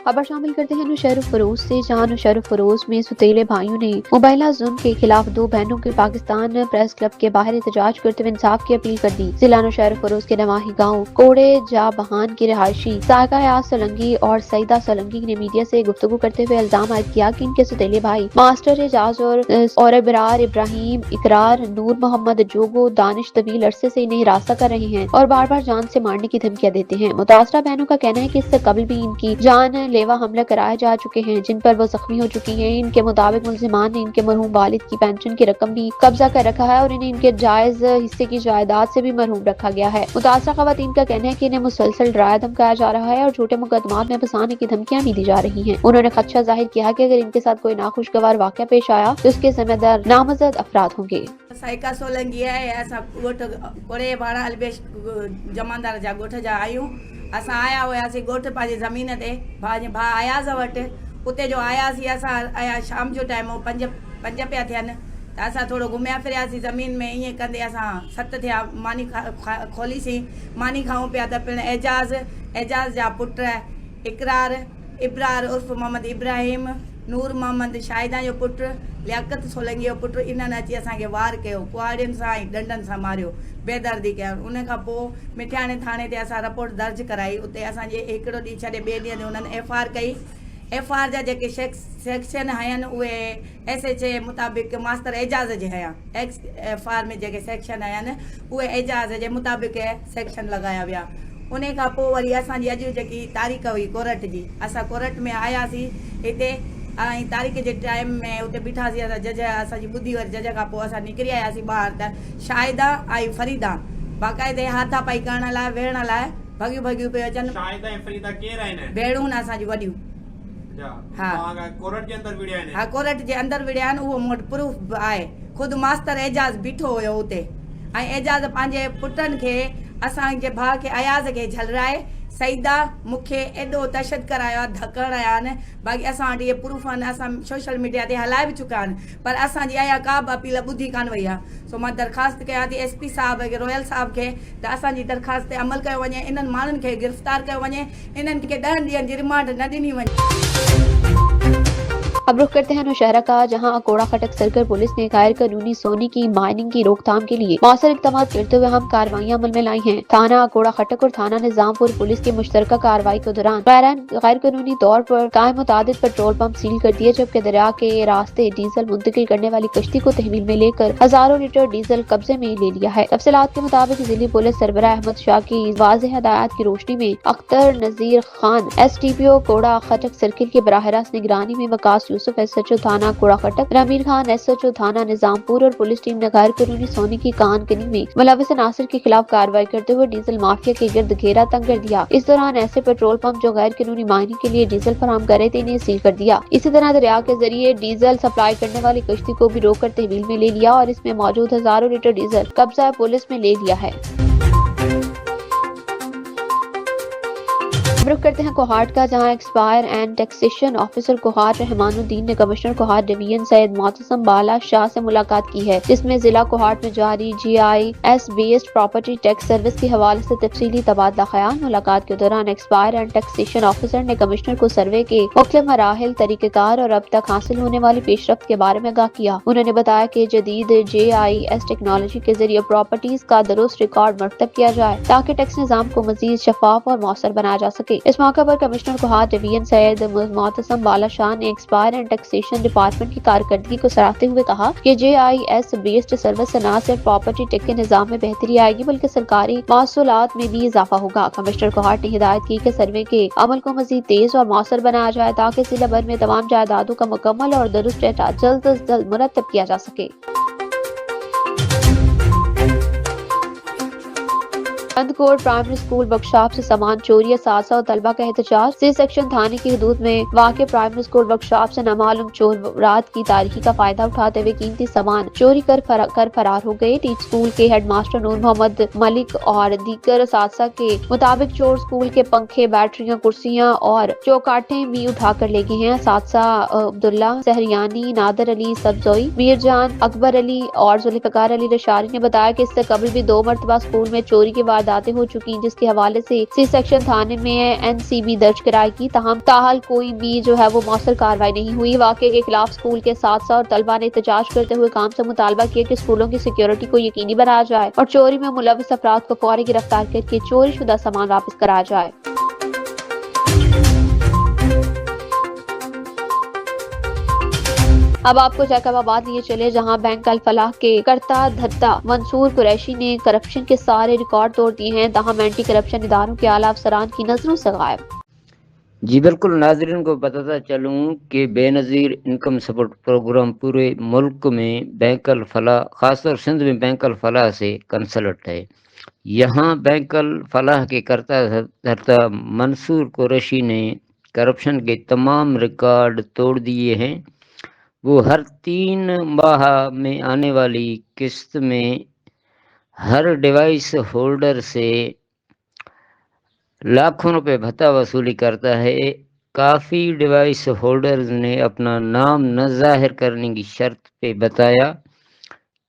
खबर शामिल करते हैं नौशहर फरोज से, जहां नौशहर फरोज में सुतीले भाइयों ने मुबाइला जुल्म के खिलाफ दो बहनों के पाकिस्तान प्रेस क्लब के बाहर एहतजाज करते हुए इंसाफ की अपील कर दी। जिला नौशहर फरोज के नवाही गाँव कोड़े जा बहान की रिहायशी सायका याद सोलंकी और सईदा सोलंकी ने मीडिया से गुफ्तगू करते हुए इल्जाम आयद किया कि इनके सुतीले भाई मास्टर एजाज और इब्रार इब्राहिम, इकरार, नूर मोहम्मद जोगो, दानिश तवील अरसे से इन्हें हिरासत कर रहे हैं और बार बार जान से मारने की धमकियां देते हैं। मुतासरा बहनों का कहना है कि इससे कबल भी इनकी जान लेवा हमला कराए जा चुके हैं, जिन पर वो जख्मी हो चुकी हैं। इनके मुताबिक मुल्जिमान ने इनके मरहूम वालिद की पेंशन की रकम भी कब्जा कर रखा है और इन्हें इनके जायज हिस्से की जायदाद से भी मरहूम रखा गया है। मुतासरा खवातीन का कहना है कि इन्हें मुसलसल डराया धमकाया जा रहा है और झूठे मुकदमात में फंसाने की धमकियां भी दी जा रही हैं। उन्होंने खदशा जाहिर किया कि अगर इनके साथ कोई नाखुशगवार वाक़या पेश आया तो इसके जिम्मेदार नामजद अफराद होंगे। साइका सोलंकी है, असां ॻोठ कोड़े भाड़ा अलबेश जमानदार जा ॻोठ जा आहियूं। असां आया हुआसीं ॻोठ पंहिंजी ज़मीन ते भाउ अयाज़ वटि। उते जो आयासीं असां आया शाम जो टाइम हो पंज पिया थियनि त असां थोरो घुमिया फिरियासीं ज़मीन में। ईअं कंदे असां 7 थिया, मानी खोलीसीं, मानी खाऊं पिया त पिणु एजाज़ जा पुट इकरार, इब्रार उर्फ़ मोहम्मद इब्राहिम, नूर मोहम्मद शाहिदा जो पुटु, लियाकत सोलंकी जो पुटु, इन्हनि अची असांखे वार कयो, कुआड़ियुनि सां ऐं डंडनि सां मारियो, बेदर्दी कया। उन खां पोइ मिठियाणे थाणे ते असां रिपोर्ट दर्ज कराई। उते असांजे हिकिड़ो ॾींहुं छॾे ॿिए ॾींहं ते उन्हनि FR कई। FR जा जेके सेक्शन आहिनि उहे SHA मुताबिक़ मास्तर एजाज़ जे हया। FR में जेके सेक्शन आहिनि उहे एजाज़ जे मुताबिक़ सेक्शन लॻाया विया। उन खां पोइ वरी असांजी अॼु जेकी तारीख़ हुई कोर्ट जी, असां कोर्ट में आयासीं हिते ऐं तारीख़ जे टाइम में उते बीठासीं। असां जज असांजी ॿुधी वरी जज खां पोइ असां निकिरी आयासीं ॿाहिरि त शाहिदा ऐं फरीदा बाक़ाइदे हाथापाई करण लाइ वेहण लाइ भॻियूं पियूं अचनि। शाहिदा ऐं फरीदा केरु आहिनि? भेणूं न असांजी वॾियूं। हा, कोर्ट जे अंदरि विड़िया आहिनि। हा, कोर्ट जे अंदरि विड़िया आहिनि, उहो मूं वटि प्रूफ आहे। ख़ुदि मास्तर एजाज़ बीठो हुयो उते ऐं एजाज़ पंहिंजे पुटनि खे, असांजे भाउ खे अयाज़ खे झलराए सईदा मूंखे एॾो तशद करायो आहे, धक हणाया आहिनि। बाक़ी असां वटि इहे प्रूफ आहिनि, असां सोशल मीडिया ते हलाए बि चुका आहिनि, पर असांजी अया का बि अपील ॿुधी कान वई आहे। सो मां दरख़्वास्त कयां थी SP साहब खे, रॉयल साहब खे, त असांजी दरख़्वास्त ते अमल कयो वञे, इन्हनि माण्हुनि खे गिरफ़्तार कयो वञे, इन्हनि खे 10 ॾींहंनि जी रिमांड न ॾिनी वञे। अब रुख करते हैं नौशहरा का, जहां अकोड़ा खटक सर्कल पुलिस ने गैर कानूनी सोने की माइनिंग की रोकथाम के लिए मौसर इक़दाम करते हुए हम कार्रवाइयां अमल में लाई हैं। थाना अकोड़ा खटक और थाना निजामपुर पुलिस की मुश्तरका कार्रवाई के दौरान गैर कानूनी तौर पर कायम मुतादिद पेट्रोल पंप सील कर दिए, जबकि दरिया के रास्ते डीजल मुंतकिल करने वाली कश्ती को तहवील में लेकर हजारों लीटर डीजल कब्जे में ले लिया है। तफसीलात के मुताबिक जिले पुलिस सरबराह अहमद शाह की वाज़ेह हदायत की रोशनी में अख्तर नजीर खान STPO कोड़ा खटक सर्किल की बराह रास्त निगरानी में वकास यूसुफ SHO थाना कोड़ा खटक, रमीर खान SHO थाना निजामपुर और पुलिस टीम ने गैर कानूनी सोने की कानकनी में मुलविस नासिर के खिलाफ कार्रवाई करते हुए डीजल माफिया के गिर्द घेरा तंग कर दिया। इस दौरान ऐसे पेट्रोल पंप जो गैर कानूनी माइनिंग के लिए डीजल फराहम कर रहे थे, इन्हें सील कर दिया। इसी तरह दरिया के जरिए डीजल सप्लाई करने वाली कश्ती को भी रोककर तहवील में ले लिया और इसमें मौजूद हजारों लीटर डीजल कब्जा पुलिस में ले लिया है। रुख करते हैं कोहाट का, जहां excise and taxation officer Kohat Rehmanuddin ने कमिश्नर कोहाट डिवीजन सैयद मोहतसम बाला शाह से मुलाकात की है, जिसमें जिला कोहाट में जारी GIS based property tax service के हवाले से तफसीली तबादला ख्याल। मुलाकात के दौरान एक्सपायर एंड टैक्सेशन ऑफिसर ने कमिश्नर को सर्वे के मुख्तलिफ मराहिल, तरीक़ेकार और अब तक हासिल होने वाली पेशरफ्त के बारे में आगाह किया। उन्होंने बताया कि जदीद GIS टेक्नोलॉजी के जरिए प्रॉपर्टीज का दुरुस्त रिकॉर्ड मरतब किया जाए ताकि टैक्स निज़ाम को मजीद शफाफ और मौसर बनाया जा सके। इस मौके पर कमिश्नर कोहाट डिवीजन सैयद मोहतसम बाला शाह ने एक्सपायर एंड टैक्सेशन डिपार्टमेंट की कारकर्दगी को सराहते हुए कहा कि GIS बेस्ड सर्विस से न सिर्फ प्रॉपर्टी टैक्स के निजाम में बेहतरी आएगी बल्कि सरकारी महसूलात में भी इजाफा होगा। कमिश्नर कोहाट ने हिदायत की कि सर्वे के अमल को मजीद तेज और मौसर बनाया जाए ताकि जिला भर में तमाम जायदादों का मुकम्मल और दुरुस्त डेटा जल्द अज जल्द मुरतब किया जा सके। बंदकोट प्राइमरी स्कूल वर्कशॉप से सामान चोरी, असातिज़ा और तलबा का एहतजाज। C सेक्शन थाने की हदूद में वाक़ प्राइमरी स्कूल वर्कशॉप से नामालूम चोर रात की तारीखी का फायदा उठाते हुए कीमती सामान चोरी कर फरार हो गए। टीच स्कूल के हेडमास्टर नूर मोहम्मद मलिक और दीगर असातिज़ा के मुताबिक चोर स्कूल के पंखे, बैटरियां, कुर्सियां और चौकाटें भी उठा कर ले गए हैं। असातिज़ा अब्दुल्ला सहरियानी, नादर अली सब्जोई, मीरजान, अकबर अली और जुल्फ़िकार अली रशारी ने बताया कि इससे कबल भी 2 मरतबा स्कूल में चोरी के बाद وارداتیں ہو چکی جس کے حوالے سے سی سیکشن تھانے میں NCB درج کرائی کی، تاہم تاحال کوئی بھی جو ہے وہ مؤثر کارروائی نہیں ہوئی۔ واقعے کے خلاف اسکول کے اساتذہ اور طلبہ نے احتجاج کرتے ہوئے کام سے مطالبہ کیا کہ اسکولوں کی سیکیورٹی کو یقینی بنایا جائے اور چوری میں ملوث افراد کو فوری گرفتار کر کے چوری شدہ سامان واپس کرایا جائے۔ اب آپ کو جیکب آباد لیے چلے جہاں بینک الفلاح کے کرتا دھرتا منصور قریشی نے کرپشن کے سارے ریکارڈ توڑ دیے ہیں، تاہم اینٹی کرپشن اداروں کے اعلیٰ افسران کی نظروں سے غائب۔ جی بالکل، ناظرین کو بتاتا چلوں کہ بے نظیر انکم سپورٹ پروگرام پورے ملک میں بینک الفلاح، خاص طور سندھ میں بینک الفلاح سے کنسلٹ ہے۔ یہاں بینک الفلاح کے کرتا دھرتا منصور قریشی نے کرپشن کے تمام ریکارڈ توڑ دیے ہیں۔ وہ ہر 3 ماہ میں آنے والی قسط میں ہر ڈیوائس ہولڈر سے لاکھوں روپے بھتہ وصولی کرتا ہے۔ کافی ڈیوائس ہولڈرز نے اپنا نام نہ ظاہر کرنے کی شرط پہ بتایا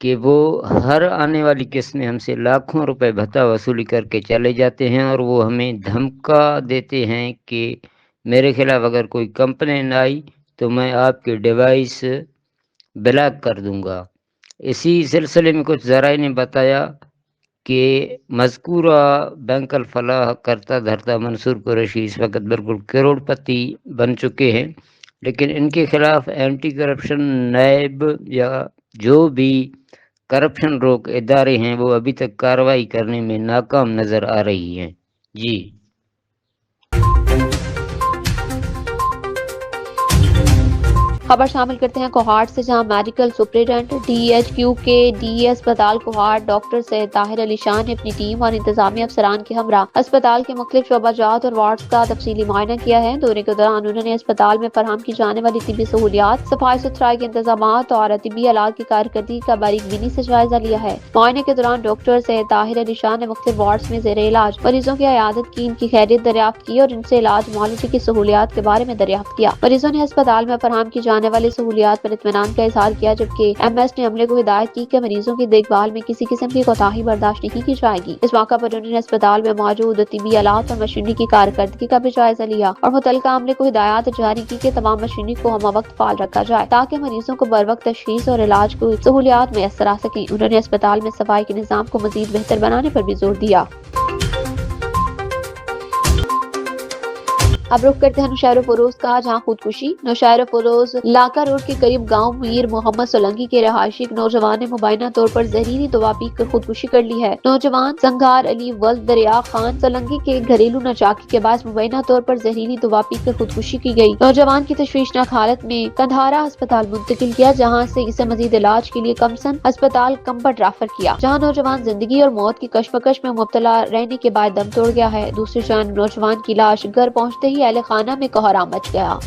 کہ وہ ہر آنے والی قسط میں ہم سے لاکھوں روپے بھتہ وصولی کر کے چلے جاتے ہیں، اور وہ ہمیں دھمکا دیتے ہیں کہ میرے خلاف اگر کوئی کمپلین آئی تو میں آپ کے ڈیوائس بلاک کر دوں گا۔ اسی سلسلے میں کچھ ذرائع نے بتایا کہ مذکورہ بینک الفلاح کرتا دھرتا منصور قریشی اس وقت بالکل کروڑ پتی بن چکے ہیں، لیکن ان کے خلاف اینٹی کرپشن نیب یا جو بھی کرپشن روک ادارے ہیں وہ ابھی تک کارروائی کرنے میں ناکام نظر آ رہی ہیں۔ جی خبر شامل کرتے ہیں کوہاٹ سے، جہاں میڈیکل سپرنٹینڈنٹ DHQ کے DE اسپتال کوہاٹ ڈاکٹر سید طاہر علی شاہ نے اپنی ٹیم اور انتظامی افسران کے ہمراہ اسپتال کے مختلف شعبہ جات اور وارڈز کا تفصیلی معائنہ کیا ہے۔ دورے کے دوران انہوں نے اسپتال میں فراہم کی جانے والی طبی سہولیات، صفائی ستھرائی کے انتظامات اور طبی آلات کی کارکردگی کا باریک بینی سے جائزہ لیا ہے۔ معائنے کے دوران ڈاکٹر سید طاہر علی شاہ نے مختلف وارڈز میں زیر علاج مریضوں کی عیادت کی، ان کی خیریت دریافت کی اور ان سے علاج معالجے کی سہولیات کے بارے میں دریافت کیا۔ مریضوں نے اسپتال میں فراہم کی جانے والی سہولیات پر اطمینان کا اظہار کیا، جبکہ MS نے عملے کو ہدایت کی کہ مریضوں کی دیکھ بھال میں کسی قسم کی کوتاہی برداشت نہیں کی جائے گی۔ اس موقع پر انہوں نے اسپتال میں موجود طبی آلات اور مشینری کی کارکردگی کا بھی جائزہ لیا اور متعلقہ عملے کو ہدایات جاری کی کہ تمام مشینری کو ہمہ وقت فعال رکھا جائے تاکہ مریضوں کو بروقت تشخیص اور علاج کو سہولیات میسر آ سکیں۔ انہوں نے اسپتال میں صفائی کے نظام کو مزید بہتر بنانے پر بھی زور دیا۔ اب رخ کرتے ہیں نوشہر فیروز کا، جہاں خودکشی۔ نوشہر فیروز لاکا روڈ کے قریب گاؤں میر محمد سولنگی کے رہائشی ایک نوجوان نے مبینہ طور پر زہریلی دوا پی کر خودکشی کر لی ہے۔ نوجوان سنگھار علی ولد دریا خان سولنگی کے گھریلو ناچاکی کے باعث مبینہ طور پر زہریلی دوا پی کر خودکشی کی گئی۔ نوجوان کی تشویشناک حالت میں کندھارا ہسپتال منتقل کیا، جہاں سے اسے مزید علاج کے لیے کمسن ہسپتال کمبٹ ریفر کیا، جہاں نوجوان زندگی اور موت کی کشمکش میں مبتلا رہنے کے بعد دم توڑ گیا ہے۔ دوسری جانب نوجوان کی لاش گھر پہنچتے ہی اہل خانہ میں کوہرام مچ گیا۔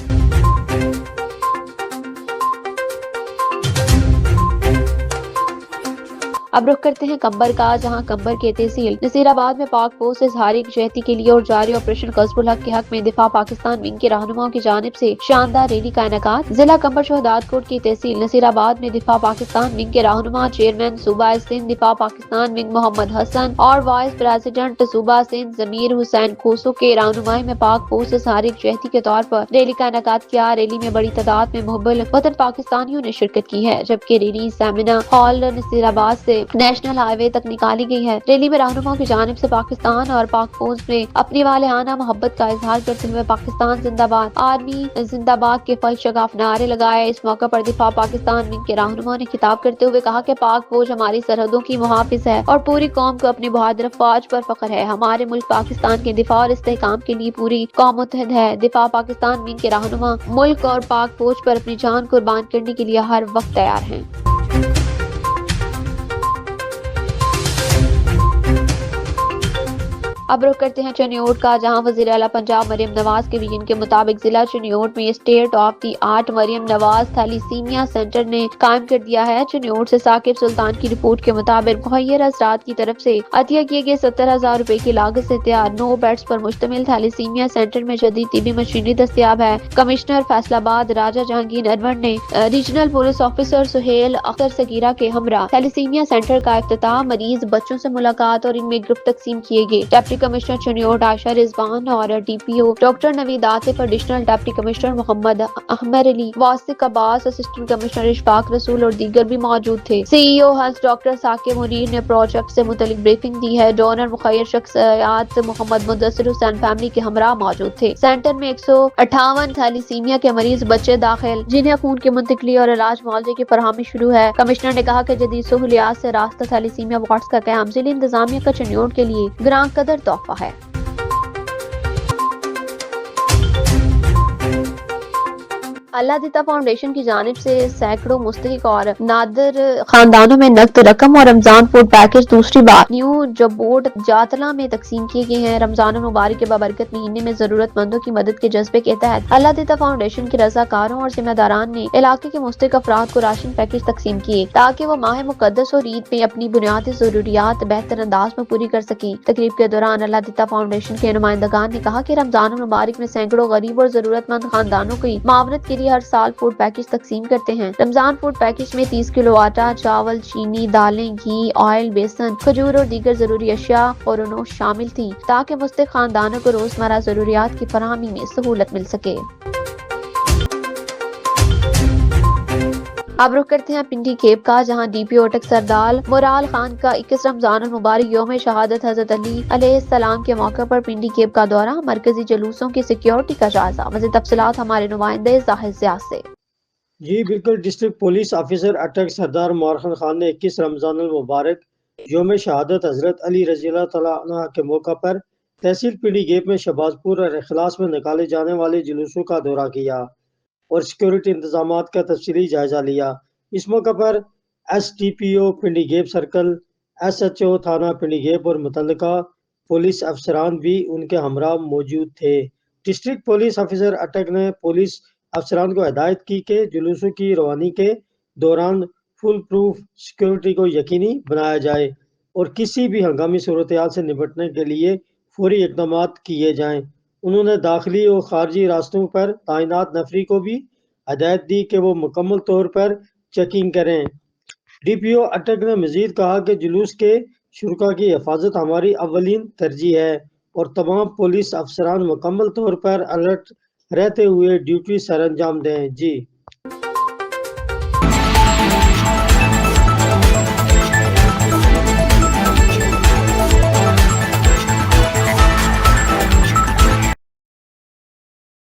اب رخ کرتے ہیں کمبر کا، جہاں کمبر کے تحصیل نصیر آباد میں پاک فوج سے اظہار یکجہتی کے لیے اور جاری آپریشن قصب الحق کے حق میں دفاع پاکستان ونگ کے رہنماؤں کی جانب سے شاندار ریلی کا انعقاد۔ ضلع کمبر شہداد کوٹ کی تحصیل نصیر آباد میں دفاع پاکستان ونگ کے رہنما چیئرمین صوبہ سندھ دفاع پاکستان ونگ محمد حسن اور وائس پریزیڈنٹ صوبہ سندھ ضمیر حسین کھوسو کے رہنمائی میں پاک فوج سے اظہار یکجہتی کے طور پر ریلی کا انعقاد کیا۔ ریلی میں بڑی تعداد میں محب وطن پاکستانیوں نے شرکت کی ہے، جبکہ ریلی سیمینار ہال نصیر آباد سے نیشنل ہائی وے تک نکالی گئی ہے۔ ریلی میں رہنماؤں کی جانب سے پاکستان اور پاک فوج میں اپنی والہانہ محبت کا اظہار کرتے ہوئے پاکستان زندہ باد، آرمی زندہ باد کے فل شگاف نعرے لگائے۔ اس موقع پر دفاع پاکستان ونگ کے رہنماؤں نے خطاب کرتے ہوئے کہا کہ پاک فوج ہماری سرحدوں کی محافظ ہے اور پوری قوم کو اپنی بہادر افواج پر فخر ہے۔ ہمارے ملک پاکستان کے دفاع اور استحکام کے لیے پوری قوم متحد ہے۔ دفاع پاکستان ونگ کے رہنما ملک اور پاک فوج پر اپنی جان قربان کرنے کے لیے ہر وقت تیار ہیں۔ अब रुख करते हैं चनियोट का, जहां वज़ीर आला पंजाब मरियम नवाज के विजन के मुताबिक जिला चनियोट में state of the art Maryam Nawaz thalassaemia centre ने कायम कर दिया है। चनियोट से साकिब सुल्तान की रिपोर्ट के मुताबिक मुहैयर असरात की तरफ से अतिया किए गए 70,000 रुपए की लागत से तैयार 9 बेड्स पर मुश्तमिल थैलीसीमिया सेंटर में जदीद तिबी मशीनरी दस्तियाब है। कमिश्नर फैसलाबाद राजा जहांगीर अनवर ने regional police officer Sohail Akhtar Sagheera के हमरा थैलीसीमिया सेंटर का इफ्तिताह, मरीज बच्चों से मुलाकात और इनमें गिफ्ट तकसीम किए गए। डिप्टी कमिश्नर चनियोट आयशा रिजवान और DPO doctor Naveed Atif, additional deputy commissioner Mohammad Ahmed Ali, Wasiq Abbas, assistant commissioner Ishfaq Rasool और दीगर भी मौजूद थे। CEO health doctor Saqib Munir ने प्रोजेक्ट से मुतल्लिक ब्रीफिंग दी है। डोनर मुखैर शख्सियात मोहम्मद मुदस्सिर हुसैन फैमिली के हमरा मौजूद थे। सेंटर में 158 थैलीसीमिया के मरीज बच्चे दाखिल, जिन्हें खून की मुंतकली और इलाज मुआवजे की फरहमी शुरू है। कमिश्नर ने कहा कि जदीद सहूलियात से रास्ता थैलीसीमिया वार्ड्स का क़याम ज़िला इंतजामिया का चनियोट के लिए ग्रां कदर तोहफा है। अल्लाह दिता फाउंडेशन की जानिब से सैकड़ों मुस्तहिक और नादिर खानदानों में नकद रकम और रमजान फूड पैकेज दूसरी बार न्यू जबोट जातला में तकसीम किए गए हैं। रमजान मुबारक के बाबरकत महीने में जरूरतमंदों की मदद के जज्बे के तहत अल्लाह दिता फाउंडेशन के रज़ाकारों और जिम्मेदारान ने इलाके के मुस्तहिक अफराद को राशन पैकेज तकसीम किए ताकि वो माह मुकद्दस और ईद में अपनी बुनियादी जरूरियात बेहतर अंदाज में पूरी कर सकें। तकरीब के दौरान अल्लाह दिता फाउंडेशन के नुमाइंदगान ने कहा कि रमजान मुबारक में सैकड़ों गरीब और जरूरतमंद खानदानों की मावनत के लिए हर साल फूड पैकेज तकसीम करते हैं। रमजान फूड पैकेज में 30 किलो आटा, चावल, चीनी, दालें, घी, ऑयल, बेसन, खजूर और दीगर जरूरी अशिया और अनोश शामिल थी ताकि मुस्तहिक खानदानों को रोजमर्रा जरूरियात की फराहमी में सहूलत मिल सके। अब रुख करते हैं पिंडी केप का, जहां डीपीओ अटक सरदार मोराल खान का 21 रमजान मुबारक यौम शहादत हजरत अली अलैहिस्सलाम के मौके पर पिंडी केप का दौरा, मरकजी जुलूसों की सिक्योरिटी का जायजा। मज़ीद तफसीलात हमारे नुमाइंदे जाहिद ज़िया से। जी बिल्कुल, डिस्ट्रिक्ट पुलिस ऑफिसर अटक सरदार मोराल खान ने 21 रमजान मुबारक यौम शहादत हजरत अली रज़ियल्लाहु तआला अन्हु के मौका पर तहसील पिंडी गेप में शहबाजपुर और इखलास में निकाले जाने वाले जुलूसों का दौरा किया और सिक्योरिटी इंतजाम का तफसीली जायजा लिया। इस मौके पर SDPO पिंडी गेप सर्कल, SHO थाना पिंडी गेप और मुतल्लिका पुलिस अफसरान भी उनके हमरा मौजूद थे। डिस्ट्रिक्ट पुलिस ऑफिसर अटक ने पुलिस अफसरान को हिदायत की कि जुलूसों की रवानी के दौरान फुल प्रूफ सिक्योरिटी को यकीनी बनाया जाए और किसी भी हंगामी सूरत-ए-हाल से निपटने के लिए फौरी इक़दाम किए जाएं। उन्होंने दाखिली और खारजी रास्तों पर तैनात नफरी को भी हिदायत दी कि वो मुकम्मल तौर पर चेकिंग करें। DPO अटक ने मजीद कहा कि जुलूस के शुरका की हिफाजत हमारी अव्वलीन तरजीह है और तमाम पुलिस अफसरान मुकम्मल तौर पर अलर्ट रहते हुए ड्यूटी सर अंजाम दें। जी।